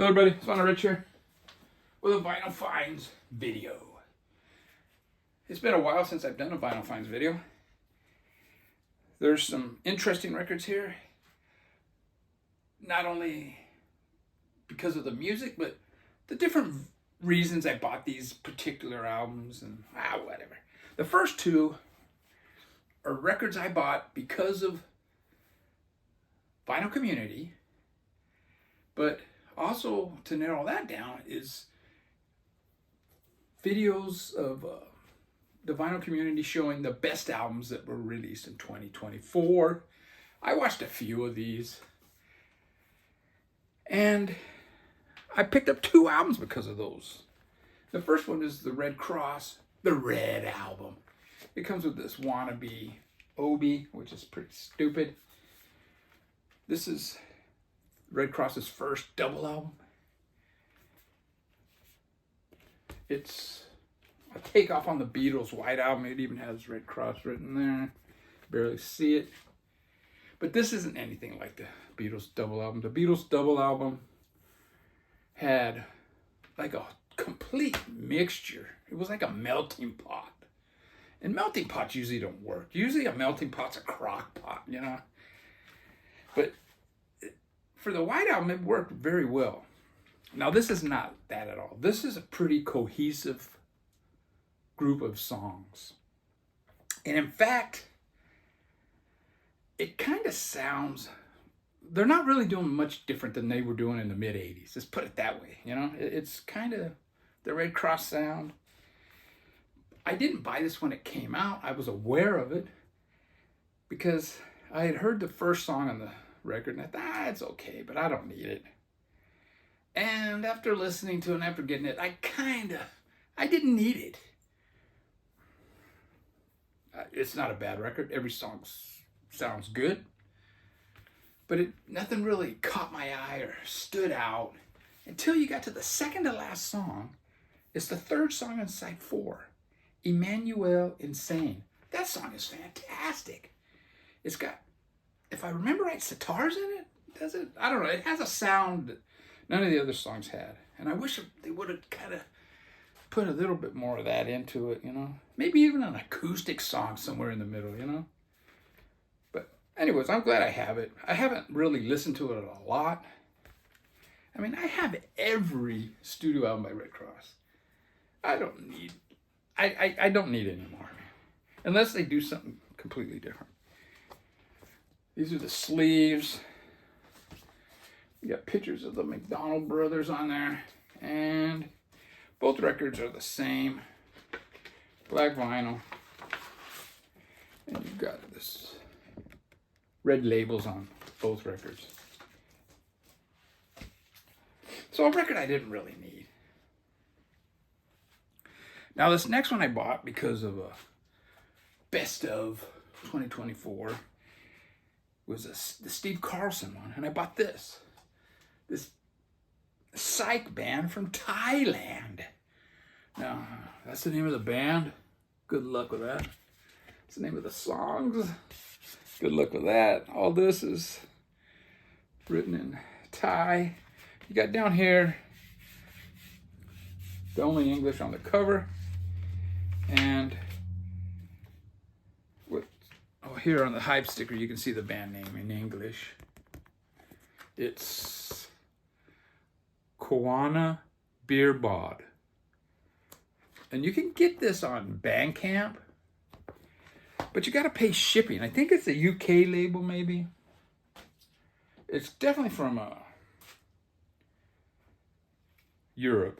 Hello everybody, it's Khana Rich here with a Vinyl Finds video. It's been a while since I've done a Vinyl Finds video. There's some interesting records here, not only because of the music, but the different reasons I bought these particular albums and whatever. The first two are records I bought because of Vinyl Community, but also, to narrow that down, is videos of the Vinyl Community showing the best albums that were released in 2024. I watched a few of these, and I picked up two albums because of those. The first one is the Red Cross, the Red album. It comes with this wannabe Obi, which is pretty stupid. This is Red Cross's first double album. It's a takeoff on the Beatles' White Album. It even has Red Cross written there. Barely see it. But this isn't anything like the Beatles' double album. The Beatles' double album had like a complete mixture. It was like a melting pot. And melting pots usually don't work. Usually a melting pot's a crock pot, you know. But for the White Album, it worked very well. Now, this is not that at all. This is a pretty cohesive group of songs. And in fact, it kind of sounds, they're not really doing much different than they were doing in the mid-'80s. Let's put it that way, you know? It's kind of the Red Cross sound. I didn't buy this when it came out. I was aware of it because I had heard the first song on the record and I thought, it's okay, but I don't need it. And after listening to it and after getting it, I didn't need it. It's not a bad record. Every song sounds good, but nothing really caught my eye or stood out until you got to the second to last song. It's the third song on side 4, Emmanuel Insane. That song is fantastic. It's got, if I remember right, sitars in it? Does it? I don't know. It has a sound that none of the other songs had. And I wish they would have kind of put a little bit more of that into it, you know? Maybe even an acoustic song somewhere in the middle, you know? But anyways, I'm glad I have it. I haven't really listened to it a lot. I mean, I have every studio album by Red Cross. I don't need it anymore. Unless they do something completely different. These are the sleeves. You got pictures of the McDonald brothers on there. And both records are the same. Black vinyl. And you've got this red labels on both records. So a record I didn't really need. Now this next one I bought because of a best of 2024 was the Steve Carlson one, and I bought this psych band from Thailand. Now, that's the name of the band. Good luck with that. That's the name of the songs. Good luck with that. All this is written in Thai. You got down here the only English on the cover, and here on the hype sticker, you can see the band name in English. It's Khana Bierbood. And you can get this on Bandcamp, but you got to pay shipping. I think it's a UK label, maybe. It's definitely from Europe.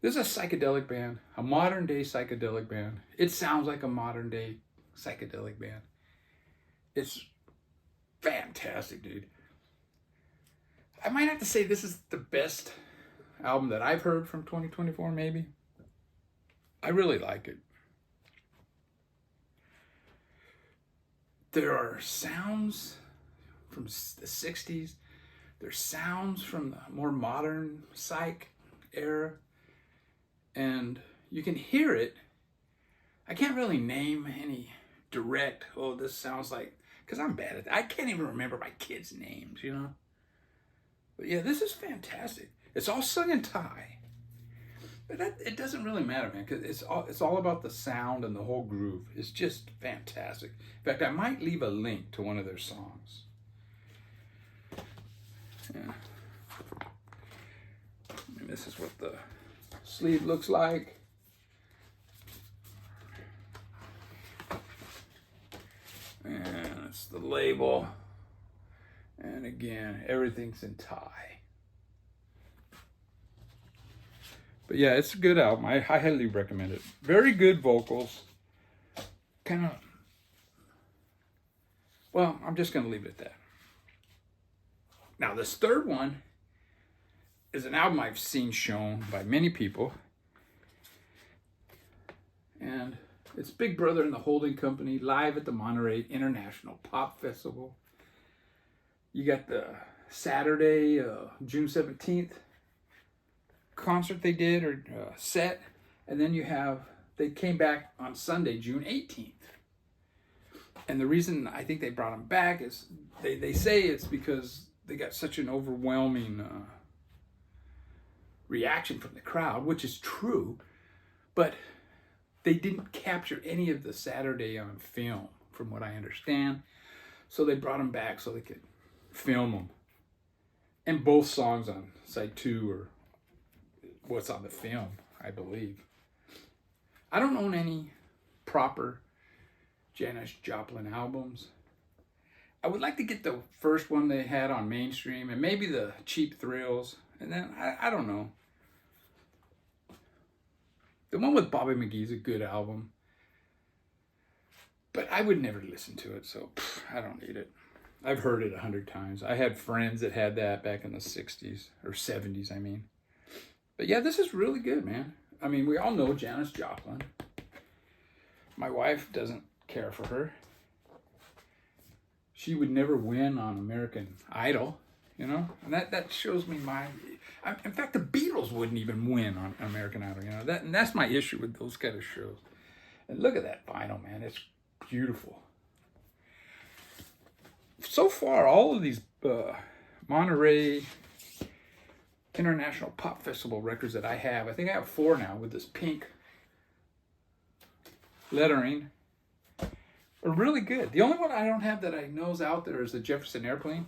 This is a psychedelic band, a modern day psychedelic band. It sounds like a modern day psychedelic band. It's fantastic, dude. I might have to say this is the best album that I've heard from 2024, maybe. I really like it. There are sounds from the 60s. There's sounds from the more modern psych era. And you can hear it. I can't really name any direct, this sounds like, because I'm bad at that. I can't even remember my kids' names, you know? But yeah, this is fantastic. It's all sung in Thai. But it doesn't really matter, man, because it's all about the sound and the whole groove. It's just fantastic. In fact, I might leave a link to one of their songs. Yeah. And this is what the sleeve looks like. And it's the label. And again, everything's in Thai. But yeah, it's a good album. I highly recommend it. Very good vocals. Kind of, well, I'm just going to leave it at that. Now, this third one is an album I've seen shown by many people. And it's Big Brother and the Holding Company live at the Monterey International Pop Festival. You got the Saturday, June 17th concert they did, or set. And then they came back on Sunday, June 18th. And the reason I think they brought them back is they say it's because they got such an overwhelming reaction from the crowd, which is true, but they didn't capture any of the Saturday on film, from what I understand. So they brought them back so they could film them. And both songs on side 2 are what's on the film, I believe. I don't own any proper Janis Joplin albums. I would like to get the first one they had on mainstream, and maybe the Cheap Thrills, and then I don't know. The one with Bobby McGee's a good album, but I would never listen to it, so I don't need it. I've heard it 100 times. I had friends that had that back in the 60s, or 70s, I mean. But yeah, this is really good, man. I mean, we all know Janis Joplin. My wife doesn't care for her. She would never win on American Idol, you know? And that shows me in fact, the Beatles wouldn't even win on American Idol, you know? And that's my issue with those kind of shows. And look at that vinyl, man. It's beautiful. So far, all of these Monterey International Pop Festival records that I think I have 4 now with this pink lettering, are really good. The only one I don't have that I know is out there is the Jefferson Airplane.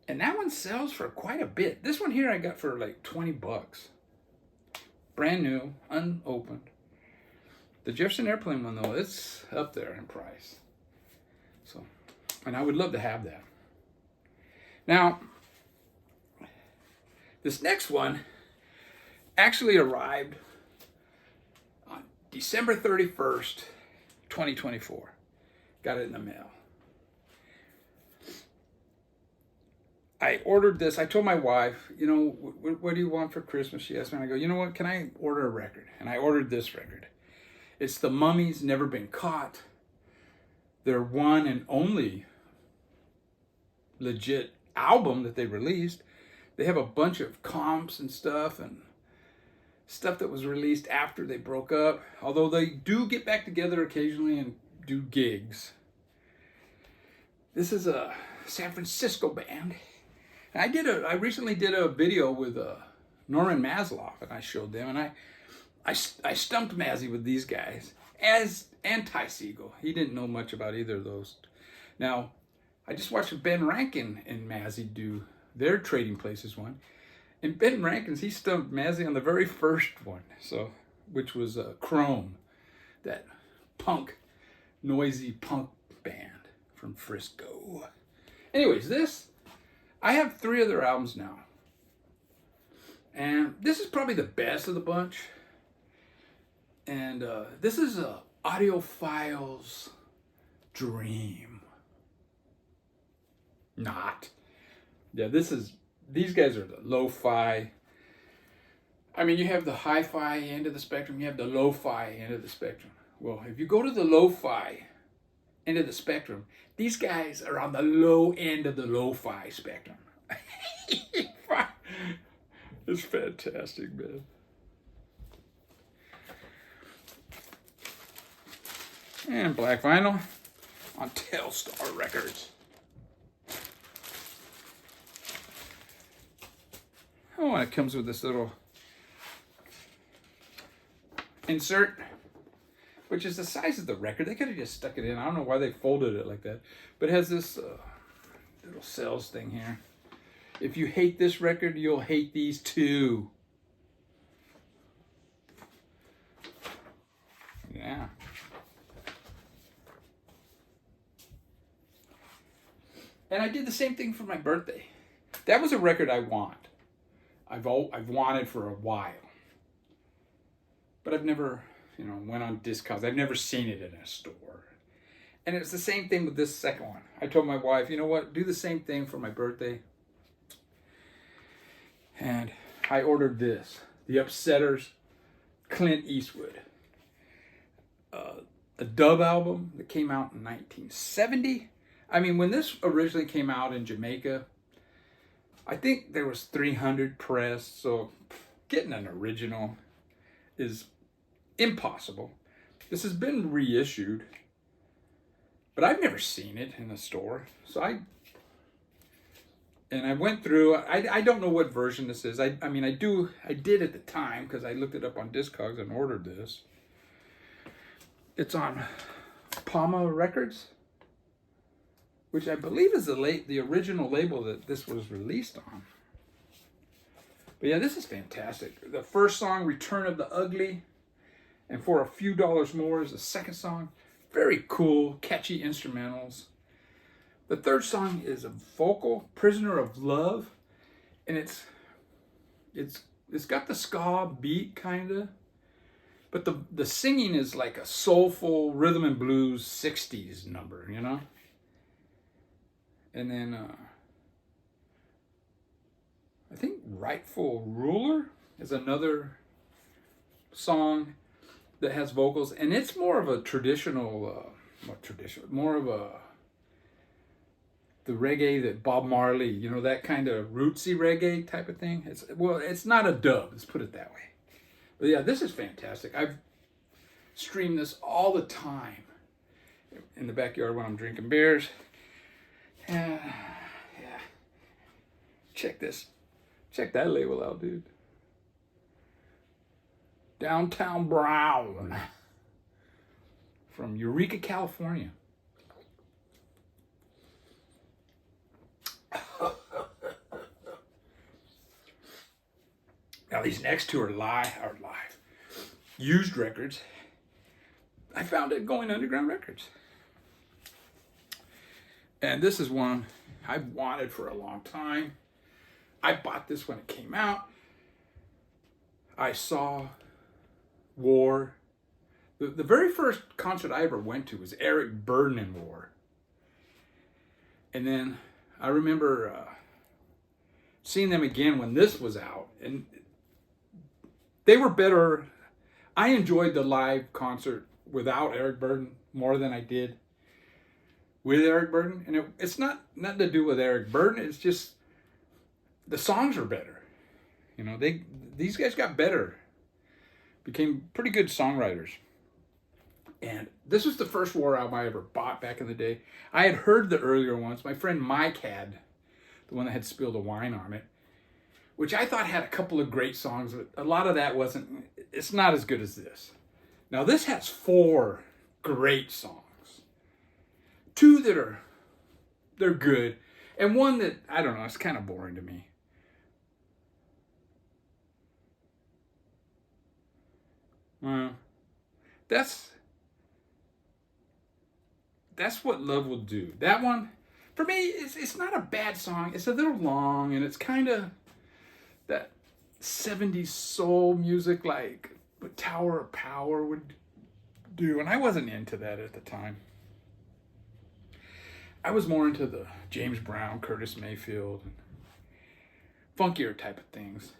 And that one sells for quite a bit. This one here I got for like $20. Brand new, unopened. The Jefferson Airplane one though, it's up there in price. So, and I would love to have that. Now, this next one actually arrived on December 31st, 2024. Got it in the mail. I ordered this. I told my wife, you know, what do you want for Christmas? She asked me, and I go, you know what, can I order a record? And I ordered this record. It's the Mummies' Never Been Caught. Their one and only legit album that they released. They have a bunch of comps and stuff that was released after they broke up. Although they do get back together occasionally and do gigs. This is a San Francisco band. And I recently did a video with Norman Maslow, and I showed them, and I stumped Mazzy with these guys, and Ty Segall. He didn't know much about either of those. Now, I just watched Ben Rankin and Mazzy do their Trading Places one, and Ben Rankin, he stumped Mazzy on the very first one, which was Chrome, that noisy punk band from Frisco. Anyways, I have 3 of their albums now. And this is probably the best of the bunch. And this is a audiophile's dream. Not. Yeah, these guys are the lo-fi. I mean, you have the hi-fi end of the spectrum, you have the lo-fi end of the spectrum. Well, if you go to the lo-fi end of the spectrum, these guys are on the low end of the lo-fi spectrum. It's fantastic, man. And black vinyl on Telstar Records. Oh, and it comes with this little insert, which is the size of the record. They could have just stuck it in. I don't know why they folded it like that. But it has this little cells thing here. If you hate this record, you'll hate these too. Yeah. And I did the same thing for my birthday. That was a record I want. I've wanted for a while. But I've never, went on Discogs. I've never seen it in a store. And it's the same thing with this second one. I told my wife, you know what, do the same thing for my birthday. And I ordered this, The Upsetters, Clint Eastwood. A dub album that came out in 1970. I mean, when this originally came out in Jamaica, I think there was 300 pressed, so getting an original is impossible. This has been reissued, but I've never seen it in a store. So I went through, I don't know what version this is. I did at the time because I looked it up on Discogs and ordered this. It's on Palma Records, which I believe is the original label that this was released on. But yeah, this is fantastic. The first song, Return of the Ugly, and For a Few Dollars More is the second song. Very cool, catchy instrumentals. The third song is a vocal, Prisoner of Love, and it's got the ska beat kinda, but the singing is like a soulful rhythm and blues 60s number, And then I think Rightful Ruler is another song that has vocals, and it's more of a traditional, more of the reggae that Bob Marley, that kind of rootsy reggae type of thing. It's not a dub, let's put it that way. But yeah, this is fantastic. I've streamed this all the time in the backyard when I'm drinking beers. Yeah. Check this. Check that label out, dude. Downtown Brown from Eureka, California. Now these next two are live. Used records. I found it going Underground Records. And this is one I've wanted for a long time. I bought this when it came out. I saw War. The very first concert I ever went to was Eric Burdon in War. And then I remember seeing them again when this was out. And they were better. I enjoyed the live concert without Eric Burdon more than I did with Eric Burdon. And it's nothing to do with Eric Burdon. It's just the songs are better. These guys got better. Became pretty good songwriters. And this was the first War album I ever bought back in the day. I had heard the earlier ones. My friend Mike had the one that had Spill the Wine on it, which I thought had a couple of great songs, but a lot of that it's not as good as this. Now this has 4 great songs. 2 that they're good, and one that, I don't know, it's kind of boring to me. Well, that's What Love Will Do. That one, for me, it's not a bad song. It's a little long, and it's kind of that 70s soul music like what Tower of Power would do, and I wasn't into that at the time. I was more into the James Brown, Curtis Mayfield, and funkier type of things.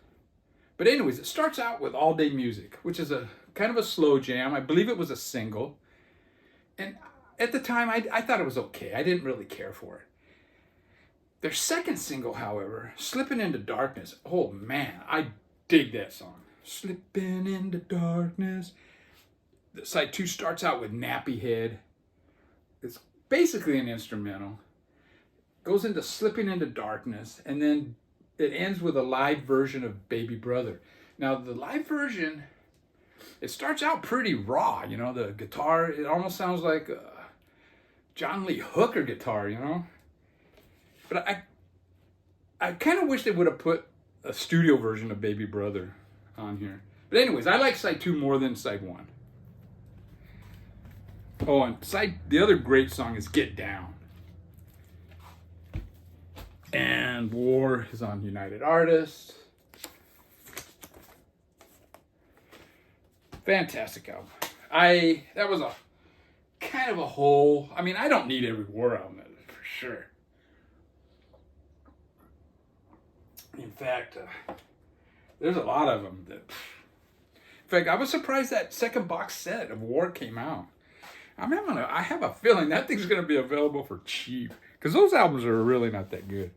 But anyways, it starts out with All Day Music, which is a kind of a slow jam. I believe it was a single. And at the time, I thought it was okay. I didn't really care for it. Their second single, however, Slipping Into Darkness. Oh man, I dig that song. Slipping into darkness. Side 2 starts out with Nappy Head. It's basically an instrumental. Goes into Slipping Into Darkness, and then it ends with a live version of Baby Brother. Now, the live version, it starts out pretty raw, you know, the guitar, it almost sounds like a John Lee Hooker guitar, you know? But I kind of wish they would have put a studio version of Baby Brother on here. But anyways, I like side 2 more than side 1. Oh, and the other great song is Get Down. And War is on United Artists. Fantastic album. That was a kind of a hole. I mean, I don't need every War album for sure. In fact, there's a lot of them that. In fact, I was surprised that second box set of War came out. I have a feeling that thing's gonna be available for cheap because those albums are really not that good.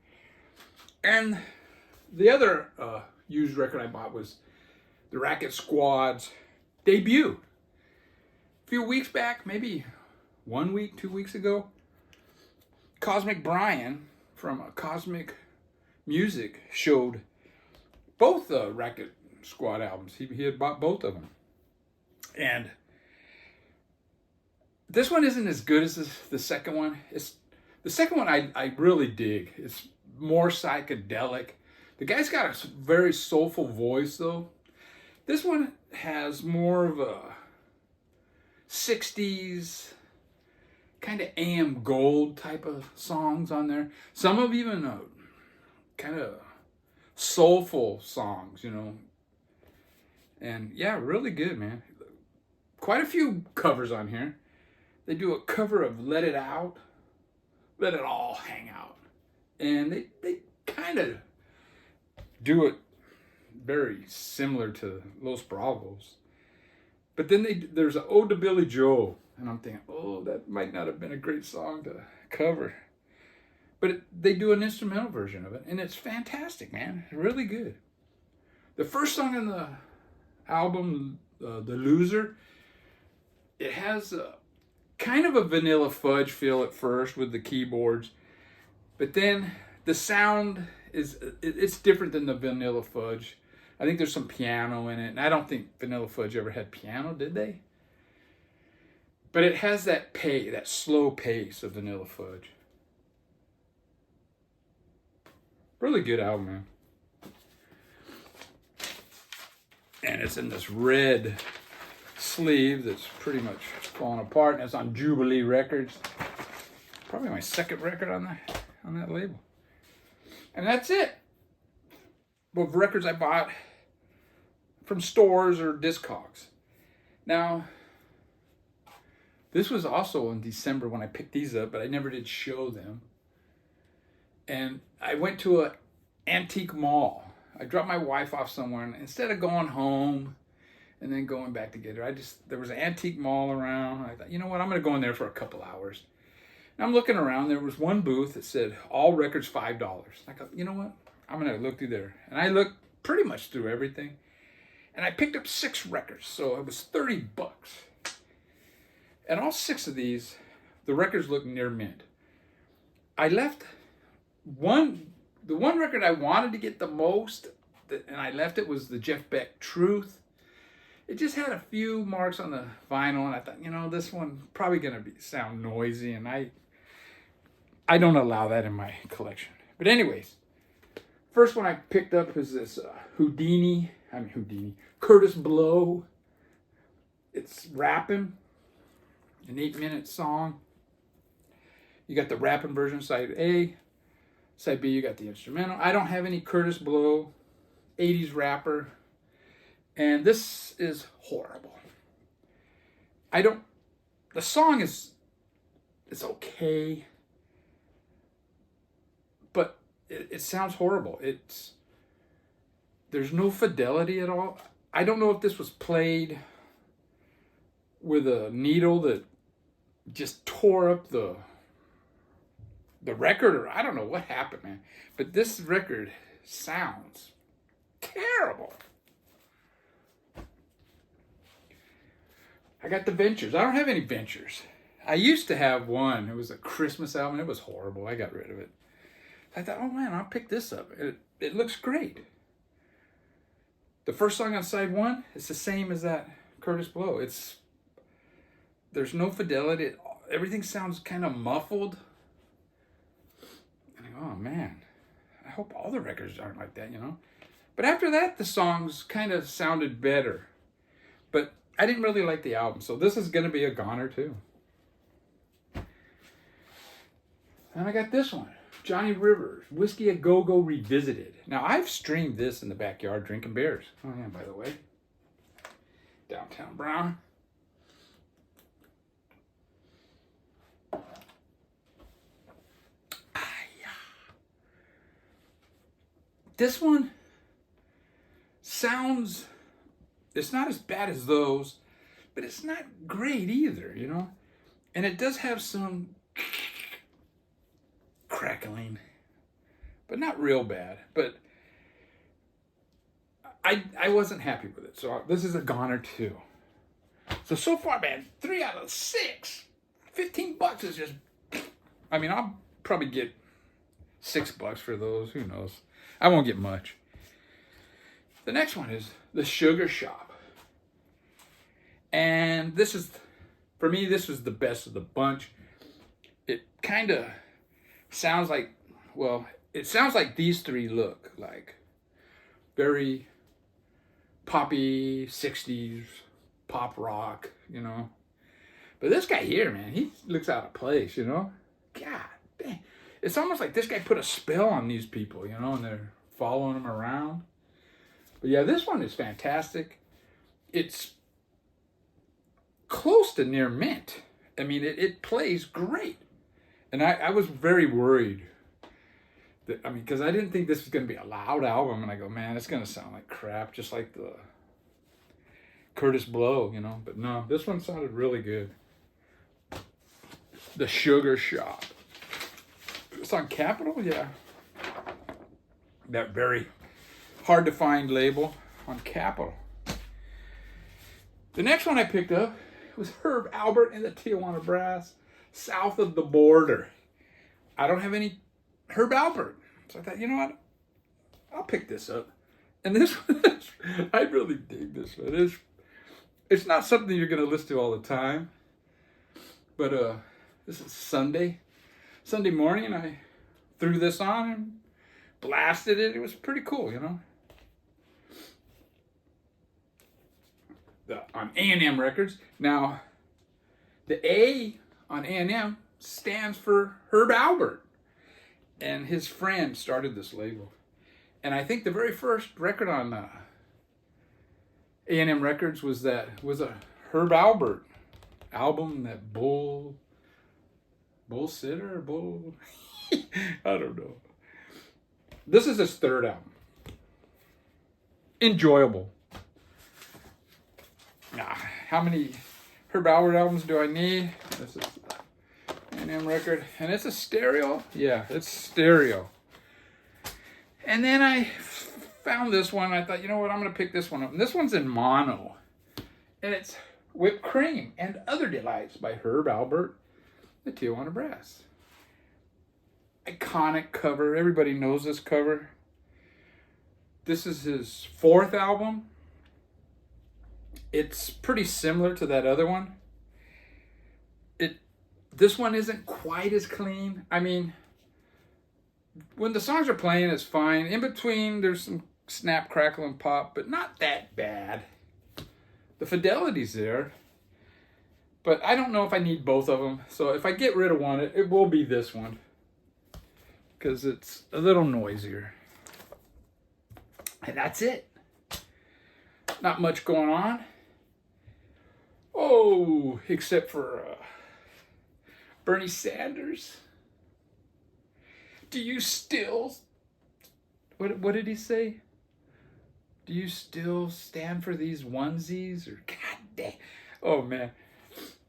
And the other used record I bought was the Racket Squad's debut. A few weeks back, maybe 1 week, 2 weeks ago, Cosmic Brian from Cosmic Music showed both the Racket Squad albums. He had bought both of them. And this one isn't as good as the second one. The second one I really dig. It's more psychedelic. The guy's got a very soulful voice though. This one has more of a 60s kind of AM gold type of songs on there. Some of even kind of soulful songs, you know. And yeah, really good, man. Quite a few covers on here. They do a cover of Let It Out, Let It All Hang Out. And they kind of do it very similar to Los Bravos. But then there's an Ode to Billy Joel. And I'm thinking, oh, that might not have been a great song to cover. But they do an instrumental version of it. And it's fantastic, man. It's really good. The first song in the album, The Loser, it has kind of a Vanilla Fudge feel at first with the keyboards. But then the sound it's different than the Vanilla Fudge. I think there's some piano in it. And I don't think Vanilla Fudge ever had piano, did they? But it has that slow pace of Vanilla Fudge. Really good album, man. And it's in this red sleeve that's pretty much falling apart. And it's on Jubilee Records. Probably my second record on that label. And that's it. With records I bought from stores or Discogs. Now, this was also in December when I picked these up, but I never did show them. And I went to an antique mall. I dropped my wife off somewhere, and instead of going home and then going back to get her, there was an antique mall around. I thought, you know what, I'm going to go in there for a couple hours. And I'm looking around. There was one booth that said, all records $5. I go, you know what, I'm going to look through there. And I looked pretty much through everything. And I picked up 6 records, so it was $30. And all 6 of these, the records look near mint. I left the one record I wanted to get the most, and I left it, was the Jeff Beck Truth. It just had a few marks on the vinyl, and I thought, you know, this one probably going to sound noisy, and I don't allow that in my collection. But anyways, first one I picked up is this Curtis Blow. It's rapping, an 8-minute song. You got the rapping version, side A. Side B, you got the instrumental. I don't have any Curtis Blow, 80s rapper. And this is horrible. The song it's okay. But it sounds horrible. There's no fidelity at all. I don't know if this was played with a needle that just tore up the record, or I don't know what happened, man. But this record sounds terrible. I got the Ventures. I don't have any Ventures. I used to have one. It was a Christmas album. It was horrible. I got rid of it. I thought, oh man, I'll pick this up. it looks great. The first song on side one, it's the same as that Curtis Blow. There's no fidelity. Everything sounds kind of muffled. And I go, oh man, I hope all the records aren't like that, you know? But after that, the songs kind of sounded better. But I didn't really like the album, so this is going to be a goner too. And I got this one, Johnny Rivers, Whiskey A Go-Go Revisited. Now, I've streamed this in the backyard drinking beers. Oh yeah, by the way. Downtown Brown. This one sounds, it's not as bad as those, but it's not great either, you know? And it does have some crackling, but not real bad. But I wasn't happy with it. So this is a goner too. So far, man, 3 out of 6. $15 is just, I mean, I'll probably get $6 for those. Who knows? I won't get much. The next one is the Sugar Shop. And this is, for me, this was the best of the bunch. It kind of sounds like, well, it sounds like these three look like very poppy 60s pop rock, you know. But this guy here, man, he looks out of place, you know. God dang. It's almost like this guy put a spell on these people, you know, and they're following him around. But yeah, this one is fantastic. It's close to near mint. I mean, it plays great. And I was very worried. That, I mean, because I didn't think this was going to be a loud album. And I go, man, it's going to sound like crap, just like the Curtis Blow, you know. But no, this one sounded really good. The Sugar Shop. It's on Capitol, yeah. That very hard to find label on Capitol. The next one I picked up was Herb Alpert and the Tijuana Brass, South of the Border. I don't have any Herb Alpert, so I thought, you know what? I'll pick this up. And this one, I really dig this one. It's not something you're going to listen to all the time, but this is Sunday morning, and I threw this on and blasted it. It was pretty cool, you know. On A&M Records. Now, the A on A&M stands for Herb Alpert, and his friend started this label. And I think the very first record on A&M Records was a Herb Alpert album, that Bull Sitter or Bull, I don't know. This is his third album. Enjoyable. How many Herb Alpert albums do I need? This is A&M record, and it's a stereo. Yeah, it's stereo. And then I found this one. I thought, you know what? I'm going to pick this one up. And this one's in mono, and it's Whipped Cream and Other Delights by Herb Alpert, the Tijuana Brass. Iconic cover. Everybody knows this cover. This is his fourth album. It's pretty similar to that other one. This one isn't quite as clean. I mean, when the songs are playing, it's fine. In between, there's some snap, crackle, and pop, but not that bad. The fidelity's there. But I don't know if I need both of them. So if I get rid of one, it will be this one, because it's a little noisier. And that's it. Not much going on. Oh, except for Bernie Sanders. Do you still... What did he say? Do you still stand for these onesies? Or God damn. Oh, man.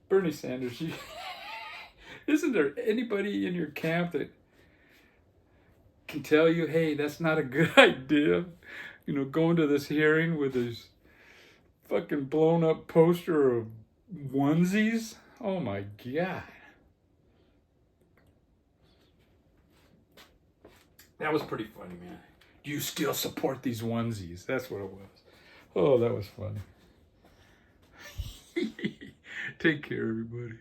Bernie Sanders, isn't there anybody in your camp that can tell you, hey, that's not a good idea? You know, going to this hearing with his fucking blown up poster of onesies? Oh my God. That was pretty funny, man. Do you still support these onesies? That's what it was. Oh, that was funny. Take care, everybody.